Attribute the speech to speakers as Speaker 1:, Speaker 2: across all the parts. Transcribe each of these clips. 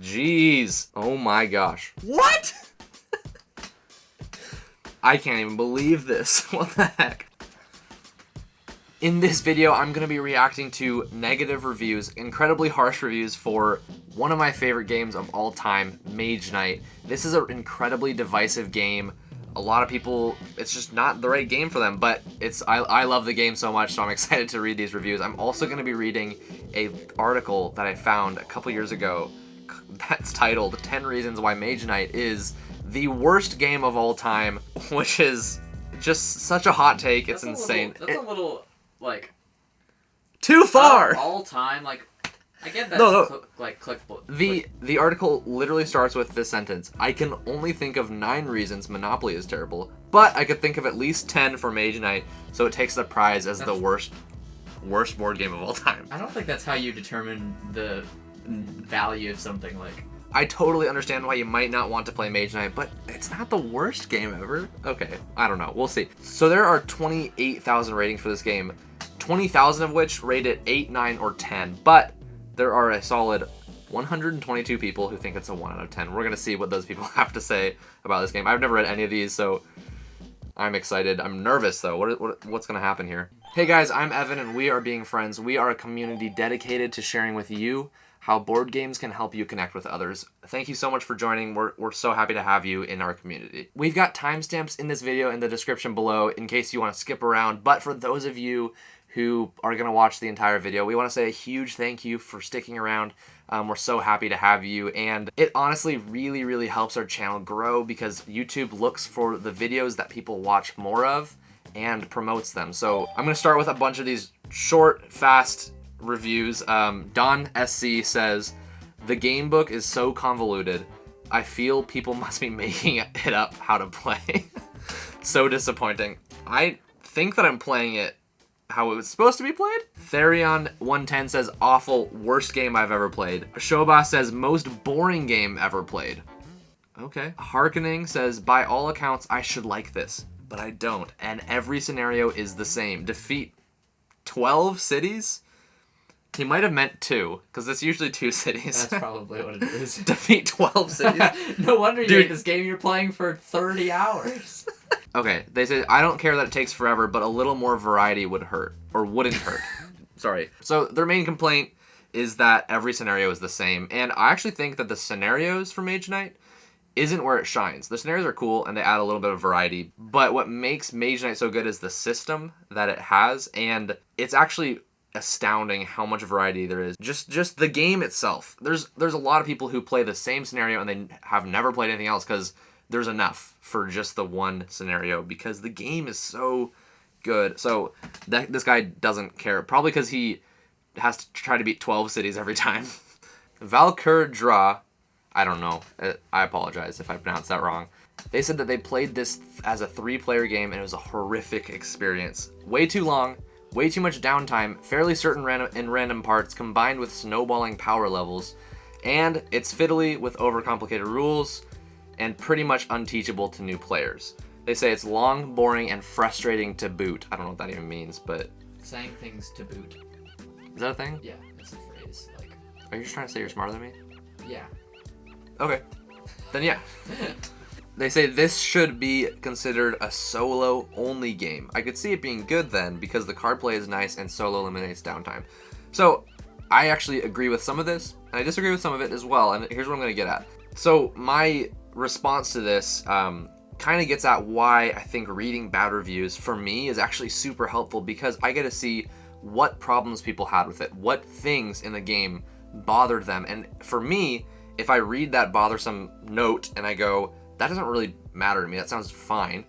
Speaker 1: Jeez. Oh my gosh. What? I can't even believe this. What the heck? In this video, I'm going to be reacting to negative reviews, incredibly harsh reviews for one of my favorite games of all time, Mage Knight. This is an incredibly divisive game. A lot of people, it's just not the right game for them, but I love the game so much, so I'm excited to read these reviews. I'm also going to be reading an article that I found a couple years ago that's titled 10 Reasons Why Mage Knight is the worst game of all time, which is just such a hot take. It's insane.
Speaker 2: That's a little, like...
Speaker 1: Too far!
Speaker 2: All time, like... I get that.
Speaker 1: No.
Speaker 2: Clickable.
Speaker 1: The article literally starts with this sentence. I can only think of 9 reasons Monopoly is terrible, but I could think of at least 10 for Mage Knight, so it takes the prize as the worst board game of all time.
Speaker 2: I don't think that's how you determine the value of something. Like,
Speaker 1: I totally understand why you might not want to play Mage Knight, but it's not the worst game ever. Okay, I don't know. We'll see. So there are 28,000 ratings for this game, 20,000 of which rate it 8, 9, or 10, but there are a solid 122 people who think it's a 1 out of 10. We're going to see what those people have to say about this game. I've never read any of these, so I'm excited. I'm nervous, though. What's going to happen here? Hey, guys, I'm Evan, and we are Being Friends. We are a community dedicated to sharing with you how board games can help you connect with others. Thank you so much for joining. We're so happy to have you in our community. We've got timestamps in this video in the description below in case you want to skip around, but for those of you who are going to watch the entire video, we want to say a huge thank you for sticking around. We're so happy to have you, and it honestly really, really helps our channel grow because YouTube looks for the videos that people watch more of and promotes them. So I'm going to start with a bunch of these short, fast reviews. Don SC says, the game book is so convoluted. I feel people must be making it up how to play. So disappointing. I think that I'm playing it how it was supposed to be played. Therion110 says, awful, worst game I've ever played. Shobas says, most boring game ever played. Okay. Harkening says, by all accounts, I should like this, but I don't, and every scenario is the same. Defeat 12 cities? He might have meant 2, because it's usually 2 cities.
Speaker 2: That's probably what it is.
Speaker 1: Defeat 12 cities?
Speaker 2: No wonder you hate this game. You're playing for 30 hours.
Speaker 1: Okay, they say, I don't care that it takes forever, but a little more variety would hurt. Or wouldn't hurt. Sorry. So their main complaint is that every scenario is the same. And I actually think that the scenarios for Mage Knight isn't where it shines. The scenarios are cool and they add a little bit of variety. But what makes Mage Knight so good is the system that it has. And it's actually astounding how much variety there is. Just the game itself. There's a lot of people who play the same scenario and they have never played anything else because there's enough for just the one scenario because the game is so good. So this guy doesn't care. Probably because he has to try to beat 12 cities every time. Valkyr Draw, I don't know. I apologize if I pronounced that wrong. They said that they played this as a 3-player game and it was a horrific experience. Way too long, way too much downtime, fairly certain random parts combined with snowballing power levels, and it's fiddly with overcomplicated rules and pretty much unteachable to new players. They say it's long, boring, and frustrating to boot. I don't know what that even means, but...
Speaker 2: Saying things to boot.
Speaker 1: Is that a thing?
Speaker 2: Yeah, that's a phrase. Like,
Speaker 1: are you just trying to say you're smarter than me?
Speaker 2: Yeah.
Speaker 1: Okay. Then yeah. They say this should be considered a solo-only game. I could see it being good then, because the card play is nice and solo eliminates downtime. So, I actually agree with some of this, and I disagree with some of it as well, and here's what I'm going to get at. So, my response to this kind of gets at why I think reading bad reviews for me is actually super helpful because I get to see what problems people had with it, what things in the game bothered them. And for me, if I read that bothersome note and I go, that doesn't really matter to me, that sounds fine,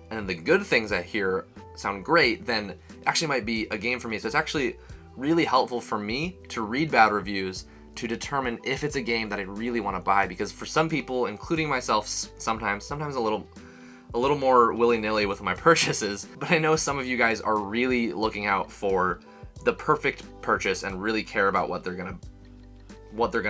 Speaker 1: and then the good things I hear sound great, then it actually might be a game for me. So it's actually really helpful for me to read bad reviews to determine if it's a game that I really want to buy, because for some people, including myself, sometimes a little more willy-nilly with my purchases, but I know some of you guys are really looking out for the perfect purchase and really care about what they're gonna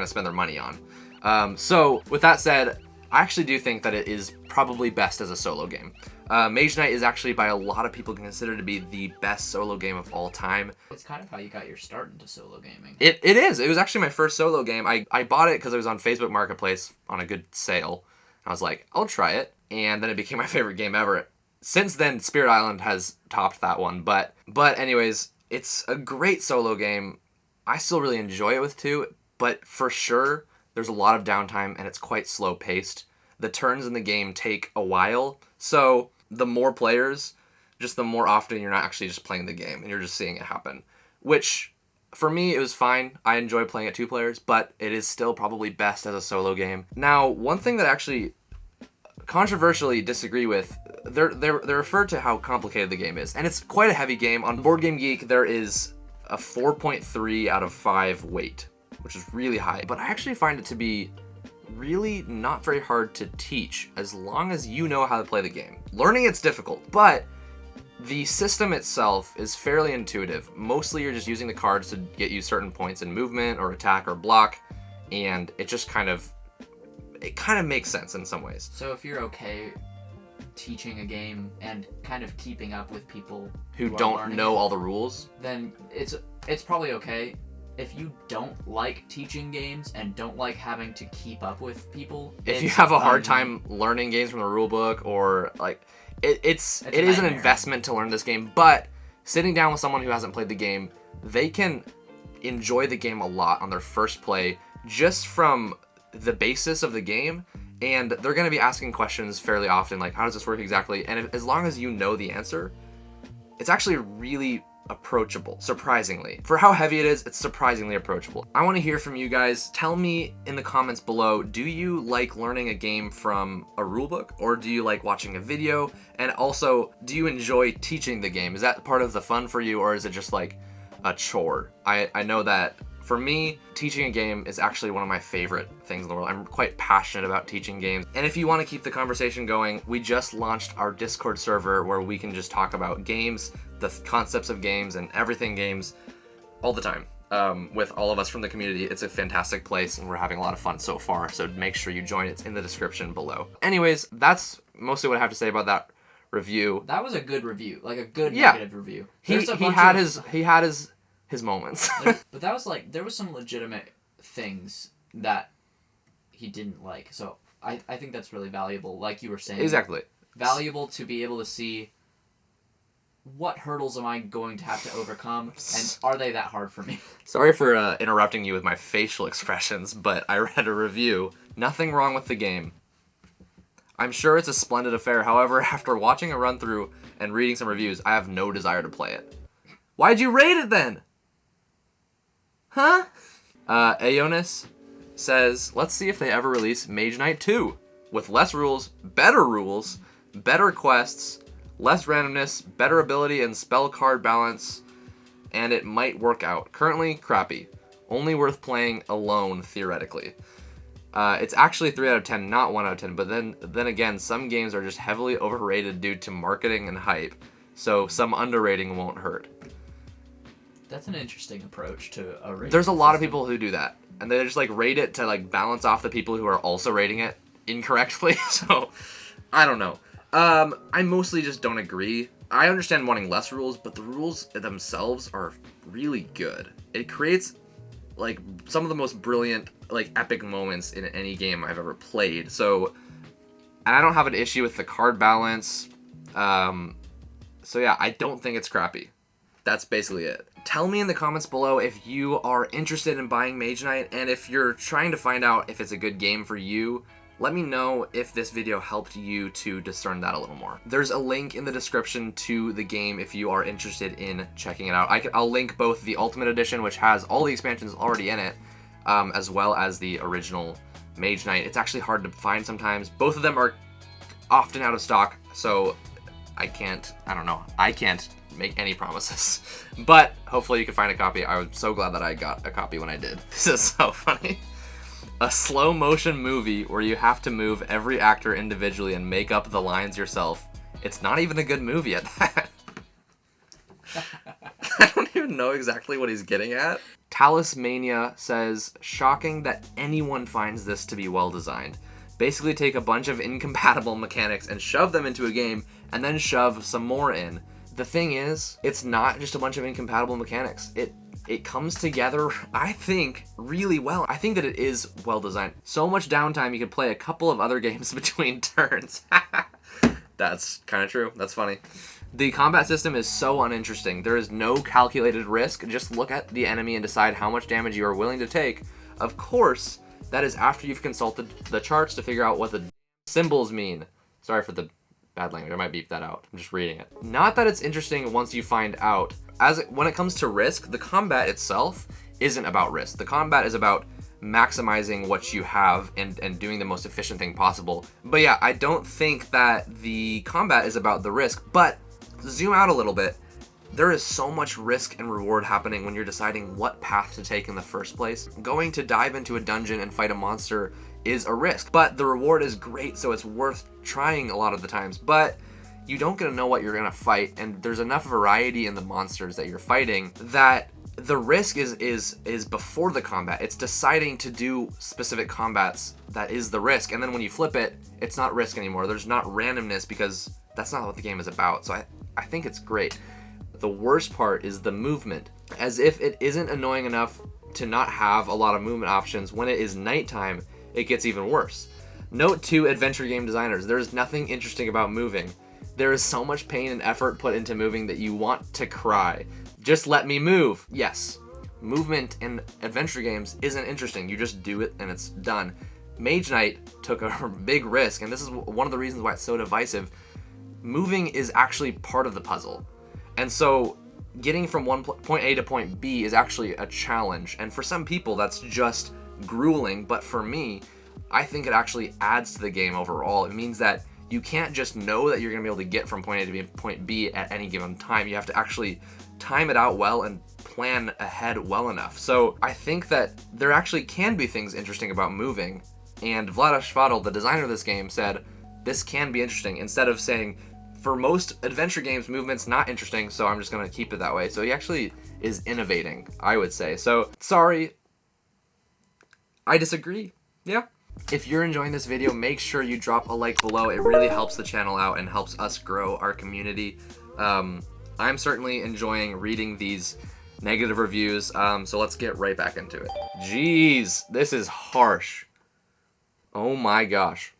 Speaker 1: spend their money on. So with that said, I actually do think that it is probably best as a solo game. Mage Knight is actually by a lot of people considered to be the best solo game of all time.
Speaker 2: It's kind of how you got your start into solo gaming.
Speaker 1: It is. It was actually my first solo game. I bought it because it was on Facebook Marketplace on a good sale. I was like, I'll try it. And then it became my favorite game ever. Since then, Spirit Island has topped that one. But anyways, it's a great solo game. I still really enjoy it with 2. But for sure, there's a lot of downtime and it's quite slow paced. The turns in the game take a while. So the more players, just the more often you're not actually just playing the game and you're just seeing it happen. Which, for me, it was fine. I enjoy playing at 2 players, but it is still probably best as a solo game. Now, one thing that I actually controversially disagree with, they refer to how complicated the game is, and it's quite a heavy game. On Board Game Geek, there is a 4.3 out of 5 weight, which is really high, but I actually find it to be really not very hard to teach as long as you know how to play the game. Learning it's difficult, but the system itself is fairly intuitive. Mostly you're just using the cards to get you certain points in movement or attack or block, and it just kind of makes sense in some ways.
Speaker 2: So if you're okay teaching a game and kind of keeping up with people
Speaker 1: who don't know all the rules,
Speaker 2: then it's probably okay. If you don't like teaching games and don't like having to keep up with people,
Speaker 1: if you have a hard time learning games from the rule book, or like it is an investment to learn this game, but sitting down with someone who hasn't played the game, they can enjoy the game a lot on their first play just from the basis of the game, and they're going to be asking questions fairly often, like, how does this work exactly? And as long as you know the answer, it's actually really approachable, surprisingly. For how heavy it is, it's surprisingly approachable. I want to hear from you guys. Tell me in the comments below, do you like learning a game from a rulebook, or do you like watching a video? And also, do you enjoy teaching the game? Is that part of the fun for you, or is it just like a chore? I know that for me, teaching a game is actually one of my favorite things in the world. I'm quite passionate about teaching games. And if you want to keep the conversation going, we just launched our Discord server where we can just talk about games, the concepts of games, and everything games all the time. With all of us from the community. It's a fantastic place and we're having a lot of fun so far, so make sure you join. It's in the description below. Anyways, that's mostly what I have to say about that review.
Speaker 2: That was a good review, like a good negative review.
Speaker 1: He had his moments.
Speaker 2: But that was like, there was some legitimate things that he didn't like. So I think that's really valuable, like you were saying.
Speaker 1: Exactly.
Speaker 2: Valuable to be able to see what hurdles am I going to have to overcome, and are they that hard for me?
Speaker 1: Sorry for interrupting you with my facial expressions, but I read a review. Nothing wrong with the game. I'm sure it's a splendid affair. However, after watching a run through and reading some reviews, I have no desire to play it. Why'd you rate it then? Huh? Aeonis says, let's see if they ever release Mage Knight 2 with less rules, better quests, less randomness, better ability and spell card balance, and it might work out. Currently, crappy. Only worth playing alone, theoretically. It's actually 3 out of 10, not 1 out of 10, but then again, some games are just heavily overrated due to marketing and hype, so some underrating won't hurt.
Speaker 2: That's an interesting approach to a rating.
Speaker 1: There's a lot of people who do that, and they just like rate it to like balance off the people who are also rating it incorrectly. So I don't know. I mostly just don't agree. I understand wanting less rules, but the rules themselves are really good. It creates like some of the most brilliant, like epic moments in any game I've ever played. So, and I don't have an issue with the card balance. So yeah, I don't think it's crappy. That's basically it. Tell me in the comments below if you are interested in buying Mage Knight, and if you're trying to find out if it's a good game for you, let me know if this video helped you to discern that a little more. There's a link in the description to the game if you are interested in checking it out. I'll link both the Ultimate Edition, which has all the expansions already in it, as well as the original Mage Knight. It's actually hard to find sometimes. Both of them are often out of stock, so I can't make any promises. But hopefully you can find a copy. I was so glad that I got a copy when I did. This is so funny. A slow motion movie where you have to move every actor individually and make up the lines yourself. It's not even a good movie at that. I don't even know exactly what he's getting at. Talismania says, shocking that anyone finds this to be well designed. basically take a bunch of incompatible mechanics and shove them into a game, and then shove some more in. The thing is, it's not just a bunch of incompatible mechanics. It comes together, I think, really well. I think that it is well designed. So much downtime, you can play a couple of other games between turns. That's kind of true. That's funny. The combat system is so uninteresting. There is no calculated risk. Just look at the enemy and decide how much damage you are willing to take. Of course, that is after you've consulted the charts to figure out what the symbols mean. Sorry for the bad language. I might beep that out. I'm just reading it. Not that it's interesting once you find out. When it comes to risk, the combat itself isn't about risk. The combat is about maximizing what you have and doing the most efficient thing possible. But yeah, I don't think that the combat is about the risk. But zoom out a little bit. There is so much risk and reward happening when you're deciding what path to take in the first place. Going to dive into a dungeon and fight a monster is a risk, but the reward is great, so it's worth trying a lot of the times. But you don't get to know what you're gonna fight, and there's enough variety in the monsters that you're fighting that the risk is before the combat. It's deciding to do specific combats that is the risk, and then when you flip it, it's not risk anymore. There's not randomness because that's not what the game is about. So I think it's great. The worst part is the movement. As if it isn't annoying enough to not have a lot of movement options, when it is nighttime, it gets even worse. Note to adventure game designers, there is nothing interesting about moving. There is so much pain and effort put into moving that you want to cry. Just let me move. Yes, movement in adventure games isn't interesting. You just do it and it's done. Mage Knight took a big risk, and this is one of the reasons why it's so divisive. Moving is actually part of the puzzle. And so getting from point A to point B is actually a challenge. And for some people, that's just grueling. But for me, I think it actually adds to the game overall. It means that you can't just know that you're going to be able to get from point A to point B at any given time. You have to actually time it out well and plan ahead well enough. So I think that there actually can be things interesting about moving. And Vlada Shvadl, the designer of this game, said this can be interesting, instead of saying, for most adventure games, movement's not interesting, so I'm just going to keep it that way. So he actually is innovating, I would say. So, sorry, I disagree. Yeah. If you're enjoying this video, make sure you drop a like below. It really helps the channel out and helps us grow our community. I'm certainly enjoying reading these negative reviews, so let's get right back into it. Jeez, this is harsh. Oh my gosh.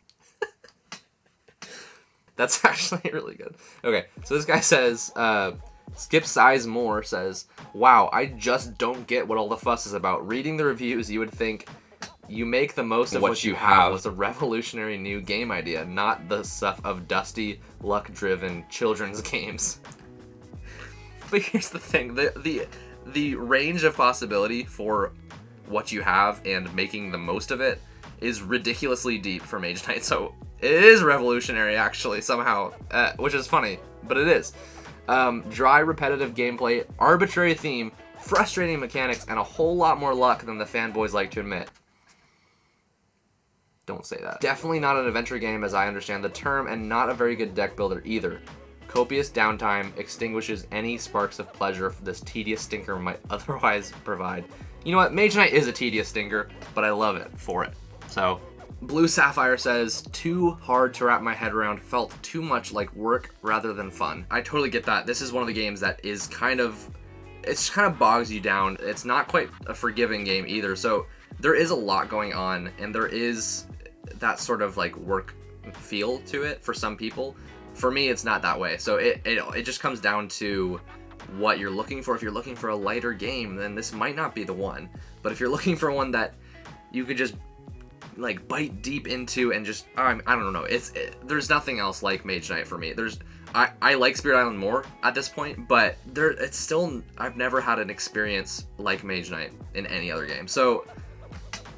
Speaker 1: That's actually really good. Okay, so this guy says, Skip Size More says, wow, I just don't get what all the fuss is about. Reading the reviews, you would think you make the most of what you have with a revolutionary new game idea, not the stuff of dusty, luck-driven children's games. But here's the thing, the range of possibility for what you have and making the most of it is ridiculously deep for Mage Knight, so it is revolutionary, actually, somehow, which is funny, but it is. Dry, repetitive gameplay, arbitrary theme, frustrating mechanics, and a whole lot more luck than the fanboys like to admit. Don't say that. Definitely not an adventure game as I understand the term, and not a very good deck builder either. Copious downtime extinguishes any sparks of pleasure this tedious stinker might otherwise provide. You know what, Mage Knight is a tedious stinker, but I love it for it. So, Blue Sapphire says, too hard to wrap my head around, felt too much like work rather than fun. I totally get that. This is one of the games that is kind of bogs you down. It's not quite a forgiving game either, so there is a lot going on, and there is that sort of like work feel to it for some people. For me, it's not that way, so it just comes down to what you're looking for. If you're looking for a lighter game, then this might not be the one, but if you're looking for one that you could just like bite deep into and just I don't know, there's nothing else like Mage Knight for me. I like Spirit Island more at this point, but it's still, I've never had an experience like Mage Knight in any other game, so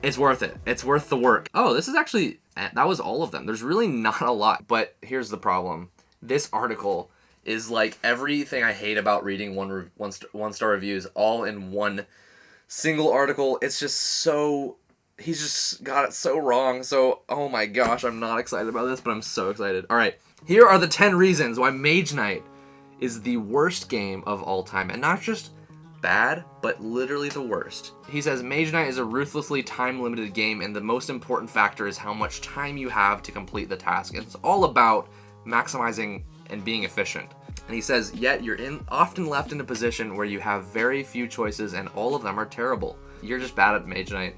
Speaker 1: it's worth it. It's worth the work. Oh, this is actually, that was all of them. There's really not a lot, but here's the problem. This article is like everything I hate about reading one-star reviews all in one single article. It's just so, he's just got it so wrong. So, oh my gosh, I'm not excited about this, but I'm so excited. All right, here are the 10 reasons why Mage Knight is the worst game of all time. And not just bad, but literally the worst. He says, Mage Knight is a ruthlessly time-limited game, and the most important factor is how much time you have to complete the task. It's all about maximizing and being efficient. And he says, yet you're often left in a position where you have very few choices and all of them are terrible. You're just bad at Mage Knight.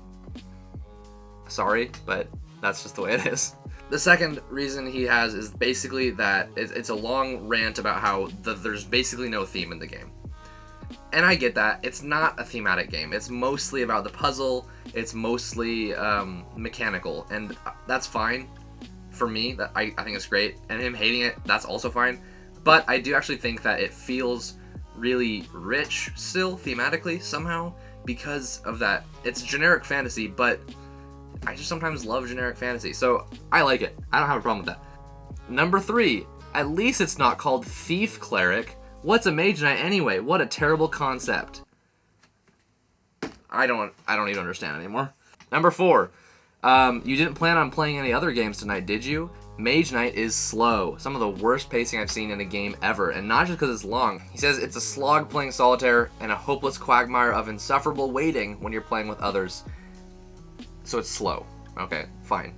Speaker 1: Sorry, but that's just the way it is. The second reason he has is basically that it's a long rant about how there's basically no theme in the game. And I get that. It's not a thematic game. It's mostly about the puzzle. It's mostly mechanical. And that's fine for me. That I think it's great. And him hating it, that's also fine. But I do actually think that it feels really rich still, thematically, somehow, because of that. It's generic fantasy, but I just sometimes love generic fantasy. So I like it. I don't have a problem with that. Number 3, at least it's not called Thief Cleric. What's a Mage Knight anyway? What a terrible concept. I don't even understand anymore. Number 4, you didn't plan on playing any other games tonight, did you? Mage Knight is slow. Some of the worst pacing I've seen in a game ever, and not just because it's long. He says it's a slog playing solitaire and a hopeless quagmire of insufferable waiting when you're playing with others. So it's slow. Okay, fine.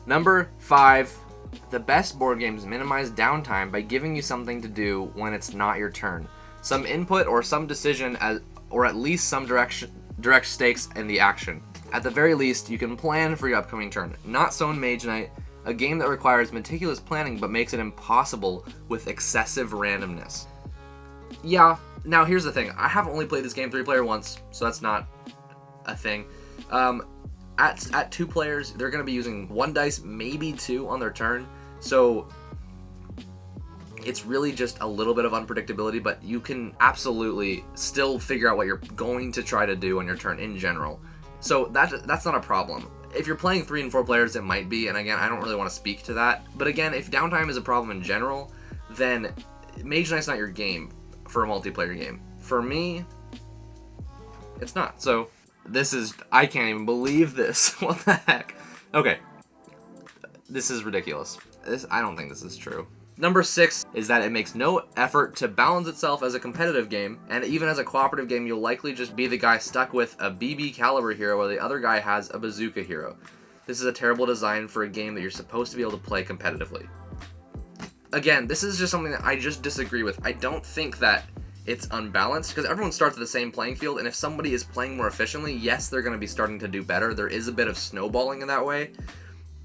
Speaker 1: Number 5, the best board games minimize downtime by giving you something to do when it's not your turn. Some input or some decision, or at least some direct stakes in the action. At the very least, you can plan for your upcoming turn. Not so in Mage Knight, a game that requires meticulous planning but makes it impossible with excessive randomness. Yeah, now here's the thing. I have only played this game 3-player once, so that's not a thing. At 2 players, they're going to be using 1 dice, maybe 2 on their turn. So it's really just a little bit of unpredictability, but you can absolutely still figure out what you're going to try to do on your turn in general. So that's not a problem. If you're playing 3 and 4 players, it might be, and again, I don't really want to speak to that. But again, if downtime is a problem in general, then Mage Knight's not your game for a multiplayer game. For me, it's not. So this is, I can't even believe this. What the heck? Okay. This is ridiculous. I don't think this is true. Number 6 is that it makes no effort to balance itself as a competitive game, and even as a cooperative game, you'll likely just be the guy stuck with a BB caliber hero while the other guy has a bazooka hero. This is a terrible design for a game that you're supposed to be able to play competitively. Again, this is just something that I just disagree with. I don't think that it's unbalanced, because everyone starts at the same playing field, and if somebody is playing more efficiently, yes, they're going to be starting to do better. There is a bit of snowballing in that way.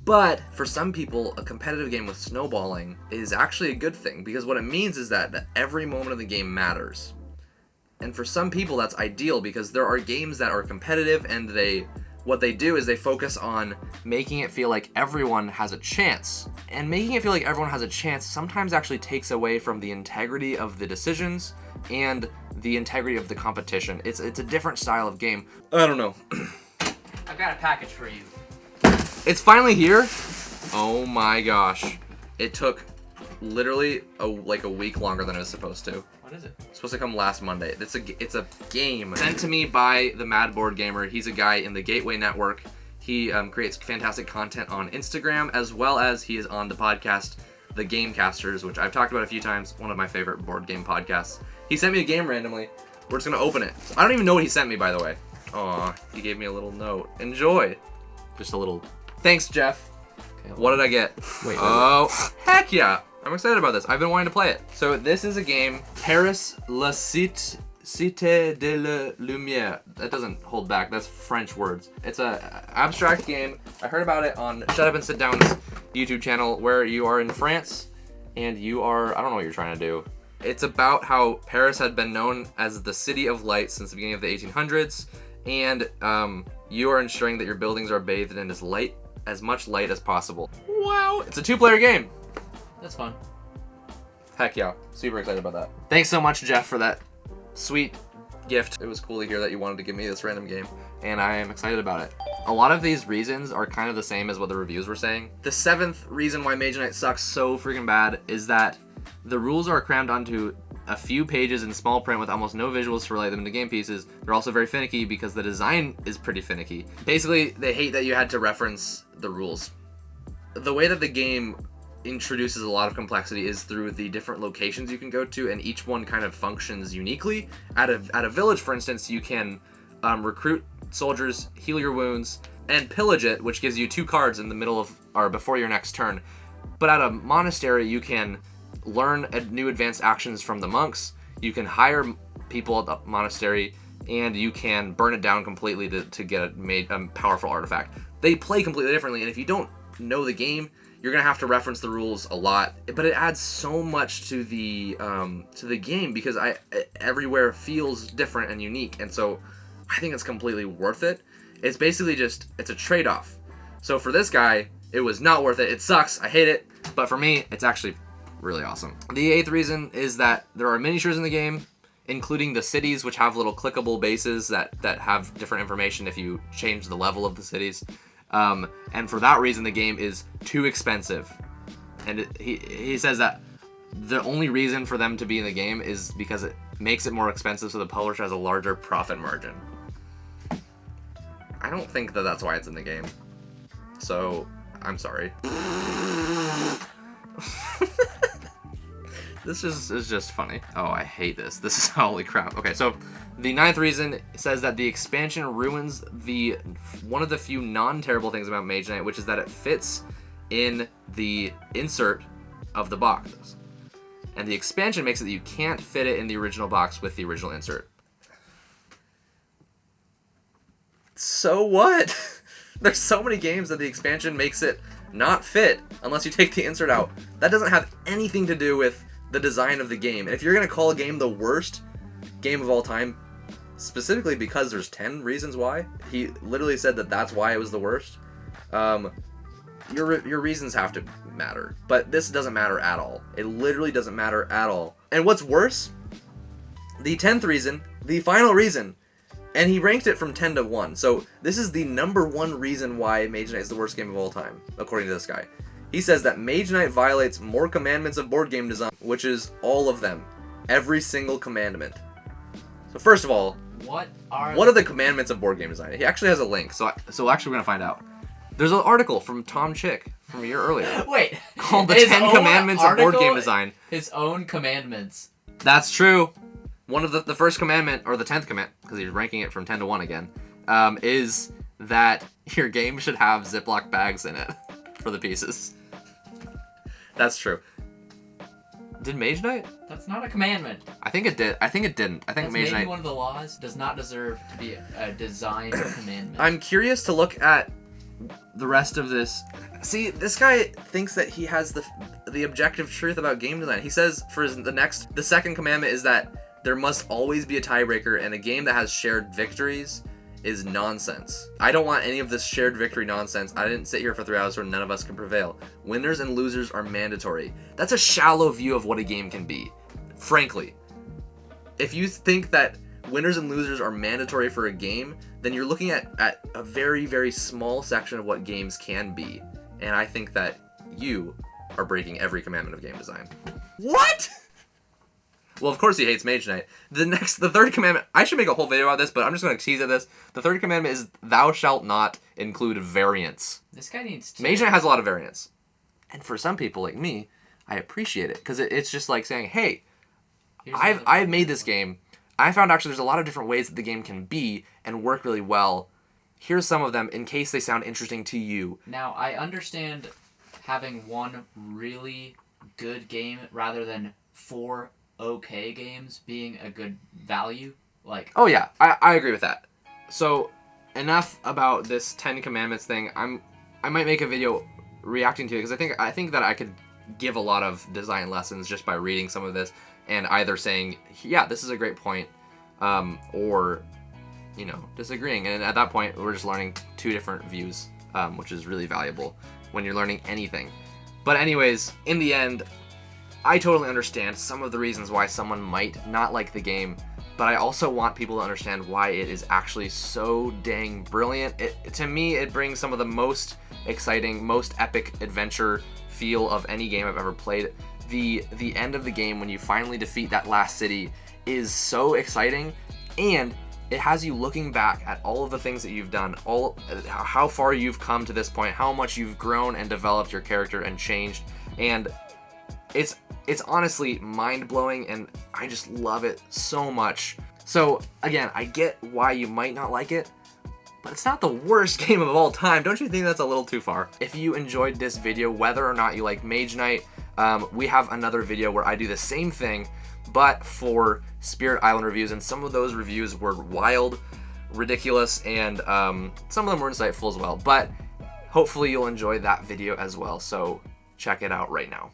Speaker 1: But for some people, a competitive game with snowballing is actually a good thing, because what it means is that every moment of the game matters. And for some people, that's ideal, because there are games that are competitive, and what they do is they focus on making it feel like everyone has a chance. And making it feel like everyone has a chance sometimes actually takes away from the integrity of the decisions and the integrity of the competition. It's a different style of game. I don't know.
Speaker 2: I've got a package for you.
Speaker 1: It's finally here. Oh my gosh. It took literally like a week longer than it was supposed to.
Speaker 2: What is it?
Speaker 1: It's supposed to come last Monday. It's a game sent to me by the Mad Board Gamer. He's a guy in the Gateway Network. He creates fantastic content on Instagram, as well as he is on the podcast, The Gamecasters, which I've talked about a few times, one of my favorite board game podcasts. He sent me a game randomly. We're just going to open it. I don't even know what he sent me, by the way. Aw, he gave me a little note. Enjoy. Just a little... Thanks, Jeff. Okay, what did I get?
Speaker 2: Wait.
Speaker 1: Heck yeah. I'm excited about this. I've been wanting to play it. So this is a game, Paris La Cité de la Lumière. That doesn't hold back. That's French words. It's a abstract game. I heard about it on Shut Up and Sit Down's YouTube channel, where you are in France and you are, I don't know what you're trying to do. It's about how Paris had been known as the City of Light since the beginning of the 1800s, and you are ensuring that your buildings are bathed in as much light as possible. Wow. It's a 2-player game.
Speaker 2: That's fun.
Speaker 1: Heck yeah. Super excited about that. Thanks so much, Jeff, for that sweet gift. It was cool to hear that you wanted to give me this random game, and I am excited about it. A lot of these reasons are kind of the same as what the reviews were saying. The 7th reason why Mage Knight sucks so freaking bad is that the rules are crammed onto a few pages in small print with almost no visuals to relate them to game pieces. They're also very finicky because the design is pretty finicky. Basically, they hate that you had to reference the rules. The way that the game introduces a lot of complexity is through the different locations you can go to, and each one kind of functions uniquely. At a village, for instance, you can recruit soldiers, heal your wounds, and pillage it, which gives you 2 cards in the middle of or before your next turn. But at a monastery, you can learn new advanced actions from the monks, you can hire people at the monastery, and you can burn it down completely to get a powerful artifact. They play completely differently, and if you don't know the game, you're gonna have to reference the rules a lot. But it adds so much to the game because everywhere feels different and unique, and so I think it's completely worth it. It's basically it's a trade-off. So for this guy, it was not worth it. It sucks. I hate it. But for me, it's actually really awesome. The 8th reason is that there are miniatures in the game, including the cities, which have little clickable bases that have different information if you change the level of the cities. And for that reason, the game is too expensive. And he says that the only reason for them to be in the game is because it makes it more expensive, so the publisher has a larger profit margin. I don't think that that's why it's in the game. So, I'm sorry. This is just funny. Oh, I hate this. This is holy crap. Okay, so the 9th reason says that the expansion ruins one of the few non-terrible things about Mage Knight, which is that it fits in the insert of the boxes. And the expansion makes it that you can't fit it in the original box with the original insert. So what? There's so many games that the expansion makes it not fit unless you take the insert out. That doesn't have anything to do with the design of the game. And if you're going to call a game the worst game of all time, specifically because there's 10 reasons why, he literally said that that's why it was the worst, your reasons have to matter. But this doesn't matter at all. It literally doesn't matter at all. And what's worse, the 10th reason, the final reason, and he ranked it from 10 to 1. So this is the number 1 reason why Mage Knight is the worst game of all time, according to this guy. He says that Mage Knight violates more commandments of board game design, which is all of them. Every single commandment. So first of all, what are the commandments of board game design? He actually has a link, so actually we're going to find out. There's an article from Tom Chick from a year earlier.
Speaker 2: Wait.
Speaker 1: Called The 10 Commandments of Board Game Design.
Speaker 2: His own commandments.
Speaker 1: That's true. One of the first commandment, or the 10th commandment, because he's ranking it from 10 to 1 again, is that your game should have Ziploc bags in it for the pieces. That's true. Did Mage Knight?
Speaker 2: That's not a commandment.
Speaker 1: I think it did. I think it didn't. I think
Speaker 2: That's
Speaker 1: Mage Knight...
Speaker 2: maybe one of the laws. Does not deserve to be a design commandment.
Speaker 1: I'm curious to look at the rest of this. See, this guy thinks that he has the objective truth about game design. He says for the second commandment is that there must always be a tiebreaker, and a game that has shared victories is nonsense. I don't want any of this shared victory nonsense. I didn't sit here for 3 hours where none of us can prevail. Winners and losers are mandatory. That's a shallow view of what a game can be. Frankly. If you think that winners and losers are mandatory for a game, then you're looking at a very, very small section of what games can be. And I think that you are breaking every commandment of game design. What? Well, of course he hates Mage Knight. The third commandment, I should make a whole video about this, but I'm just going to tease at this. The third commandment is thou shalt not include variants.
Speaker 2: This guy needs to...
Speaker 1: Mage Knight has a lot of variants. And for some people like me, I appreciate it. Because it's just like saying, hey, I've made this game. I found actually there's a lot of different ways that the game can be and work really well. Here's some of them in case they sound interesting to you.
Speaker 2: Now, I understand having one really good game rather than 4 okay games being a good value.
Speaker 1: Oh yeah, I agree with that. So enough about this 10 commandments thing. I might make a video reacting to it because I think that I could give a lot of design lessons just by reading some of this and either saying, yeah, this is a great point, or disagreeing. And at that point, we're just learning 2 different views, which is really valuable when you're learning anything. But anyways, in the end, I totally understand some of the reasons why someone might not like the game, but I also want people to understand why it is actually so dang brilliant. To me, it brings some of the most exciting, most epic adventure feel of any game I've ever played. The end of the game, when you finally defeat that last city, is so exciting, and it has you looking back at all of the things that you've done, how far you've come to this point, how much you've grown and developed your character and changed, and it's honestly mind-blowing, and I just love it so much. So again, I get why you might not like it, but it's not the worst game of all time. Don't you think that's a little too far? If you enjoyed this video, whether or not you like Mage Knight, we have another video where I do the same thing, but for Spirit Island reviews, and some of those reviews were wild, ridiculous, and some of them were insightful as well. But hopefully you'll enjoy that video as well, so check it out right now.